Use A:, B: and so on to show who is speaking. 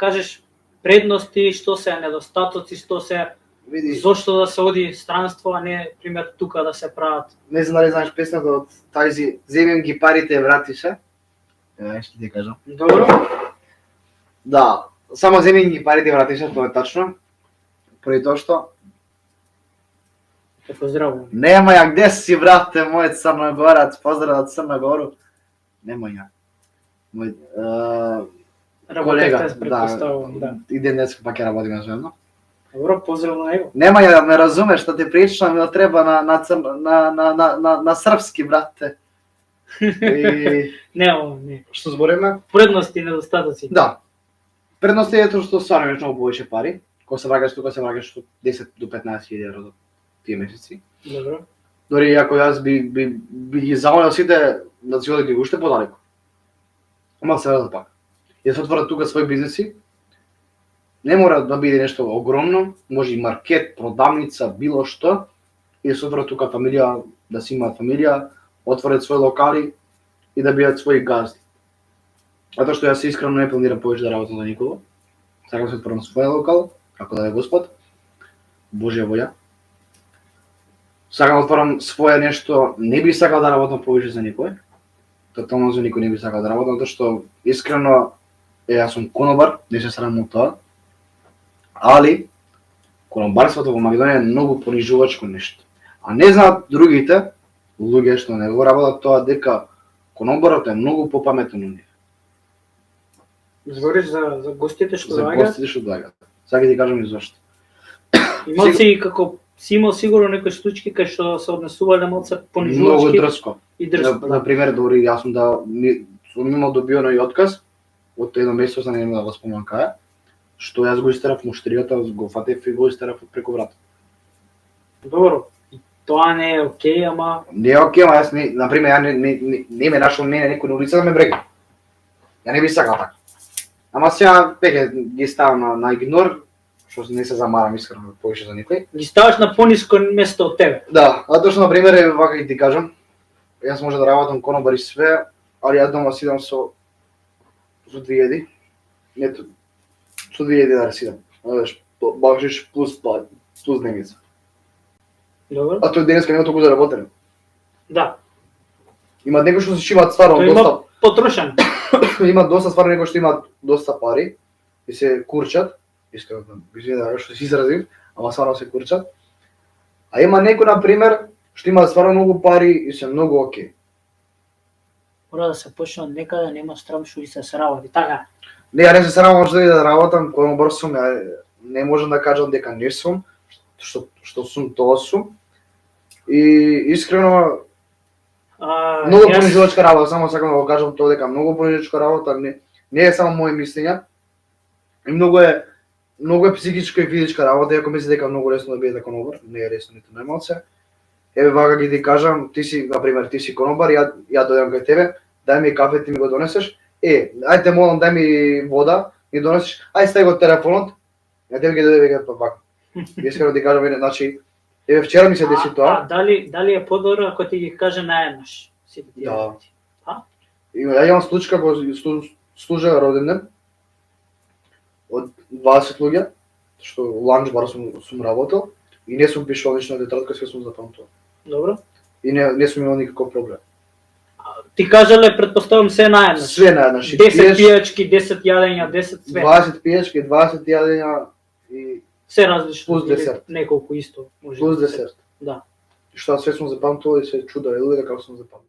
A: кажеш предности, што се недостатоци, што се
B: Види,
A: зошто да се оди странство, а не пример тука да се прават.
B: не знам дали знаеш песната од тајзи земем ги парите вратише. Што ти кажам?
A: Добро?
B: Да, само земем ги парите вратише, тоа е тачно. Поради тоа што
A: Те поздравувам.
B: нема ја где си брате мој Црногорец, поздрав од Црна Гору. Нема ја. Мој
A: Работевте, предпоставувам, да.
B: И ден днес пак ќе работиме заедно.
A: Добро, поздрав на него.
B: Нема ја да ме разумеш што ти причам, да треба на српски брате. И
A: Не.
B: што збориме?
A: Предности и недостатоци.
B: Да. Предност е тоа што стварно имаш многу повеќе пари. Кога се враќаш тука, се враќаш од 10 до 15.000 евро до тие месеци.
A: Добро.
B: Дори ако јас би ги замолил сите да си одите уште подалеку. Ама се враќа пак. Ја се отворат тука своји бизнеси. Не мора да биде нешто огромно, може и маркет, продавница, било што. И да се отворат тука фамилија, да си имаат фамилија, отворат своји локали и да бидат своји газди. Затоа што јас искрено не планирам повеќе да работам за никого. Сакам да се отворам свој локал, ако да е Господ, Божја волја. Сакам да отворам своје нешто, не би сакал да работам повеќе за никој. Тотално за никој не би сакал да работам, затоа што искрено јас сум конобар, не се срамам од тоа. Али конобарството во Македонија е многу понижувачко нешто. А не знаат другите луѓе што не го работат тоа дека конобарот е многу попаметен од нив.
A: Збориш за гостите што
B: За
A: доаѓаат?
B: гостите што доаѓаат. Сега ти кажам и зашто.
A: Имал си како си имал сигурно некои случаи кај што се однесувале малце
B: Многу
A: понижувачки
B: дрско.
A: и дрско.
B: На пример, дори јас сум сум имал добиено и отказ од едно место, за не да го спомнам кај, што јас го истерав муштријата, го фатев и го истерав преку врата.
A: Добро. И тоа не е окей, ама
B: Не е окей, ама јас на пример ја не ме нашол мене некој на улица да ме брега. Ја не би сакал така. Ама сега веќе ги ставам на игнор, што не се замарам искрено повеќе за никој.
A: ги ставаш на пониско место од тебе.
B: Да, затоа што на пример е вака ќе ти кажам. Јас може да работам конобар и све, али јас дома сидам со 2000. Ето, со 2000 да сидам. Знаеш, бакшиш плюс дневница.
A: Добро?
B: А тој денеска не е толку заработен.
A: Да.
B: Има некои што си имаат стварно
A: Тој
B: доста,
A: има потрошен.
B: имаат доста стварно некои што имаат доста пари и се курчат, искрено извинувам што се изразив, ама стварно се курчат. А има некои на пример што имаат стварно многу пари и се многу окей.
A: Мора да се почне од некаде, нема страм што и се сработи. Така.
B: Не, ја не се срамам што да работам, конобар сум, ја не можам да кажам дека не сум, што сум, тоа сум. И искрено многу понижувачка работа, само сакам да го кажам тоа дека многу понижувачка работа, не е само моје мислења. И многу е психичка и физичка работа, иако мисли дека многу лесно да бидете конобар, не е лесно ниту најмалце. Еве вака ги ти кажам, ти си, на пример, ти си конобар, ја дојдам кај тебе, дај ми кафе, ти ми го донесеш. Ајде молам, дај ми вода, ми донесеш. Ај стај го телефонот. Ја тебе ги дојде веќе вака. Искрено ти кажам, значи, еве вчера ми се деси тоа.
A: Дали е подобро ако ти ги каже наеднаш сите тие
B: Да.
A: работи?
B: Ја имам случка кога служа роден ден од 20 луѓе, што ланч бар сум работел и не сум пишал ништо на тетрадка, све сум запамтувал.
A: Добро.
B: И не сум имал никаков проблем.
A: Ти кажале, предпоставам се наеднаш.
B: Све наеднаш.
A: 10 пијачки, 10 јадења, 10 све.
B: 20 пијачки, 20 јадења и
A: Се различно.
B: Плюс
A: или
B: десерт.
A: Неколку исто. Може
B: плюс
A: да се-
B: десерт.
A: Да.
B: Што све сум запамтувал и се чудел луѓе како сум запамтувал.